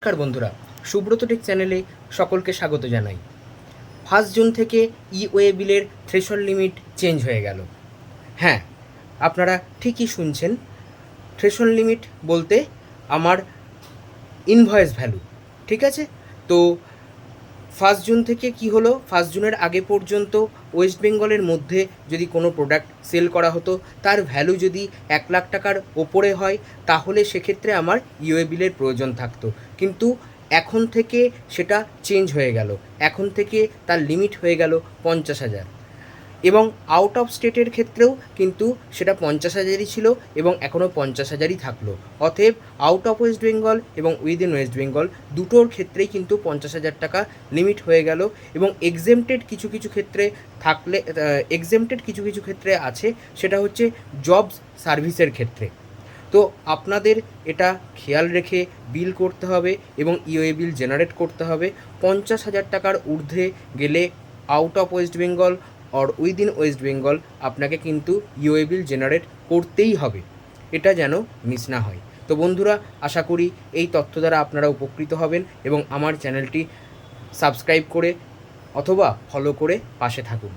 নমস্কার বন্ধুরা, সুব্রত টেক চ্যানেলে সকলকে স্বাগত জানাই। 1 জুন থেকে ই-ওয়ে বিলের থ্রেশহোল্ড লিমিট চেঞ্জ হয়ে গেল। হ্যাঁ, আপনারা ঠিকই শুনছেন। থ্রেশহোল্ড লিমিট বলতে আমার ইনভয়েস ভ্যালু, ঠিক আছে? তো 1 জুন থেকে কি হলো, 1 জুনের আগে পর্যন্ত ওয়েস্ট বেঙ্গলের মধ্যে যদি কোনো প্রোডাক্ট সেল করা হতো, তার ভ্যালু যদি 1,00,000 টাকার ওপরে হয়, তাহলে সেক্ষেত্রে আমার ই-ওয়ে বিলের প্রয়োজন থাকতো। কিন্তু এখন থেকে সেটা চেঞ্জ হয়ে গেল। এখন থেকে তার লিমিট হয়ে গেল 50,000। এবং আউট অফ স্টেটের ক্ষেত্রেও কিন্তু সেটা 50,000ই ছিল এবং এখনও 50,000ই থাকলো। অতএব আউট অফ ওয়েস্ট বেঙ্গল এবং উইদিন ওয়েস্ট বেঙ্গল দুটোর ক্ষেত্রেই কিন্তু 50,000 টাকা লিমিট হয়ে গেল। এবং এক্সেমটেড কিছু কিছু ক্ষেত্রে থাকলে, এক্সেমটেড কিছু কিছু ক্ষেত্রে আছে, সেটা হচ্ছে জবস সার্ভিসের ক্ষেত্রে। তো আপনাদের এটা খেয়াল রেখে বিল করতে হবে এবং ই-ওয়ে বিল জেনারেট করতে হবে। 50,000 টাকার ঊর্ধ্বে গেলে out of West Bengal or within West Bengal আপনাকে কিন্তু ই-ওয়ে বিল জেনারেট করতেই হবে, এটা যেন মিস না হয়। তো বন্ধুরা, আশা করি এই তথ্য দ্বারা আপনারা উপকৃত হবেন এবং আমার চ্যানেলটি সাবস্ক্রাইব করে অথবা ফলো করে পাশে থাকুন।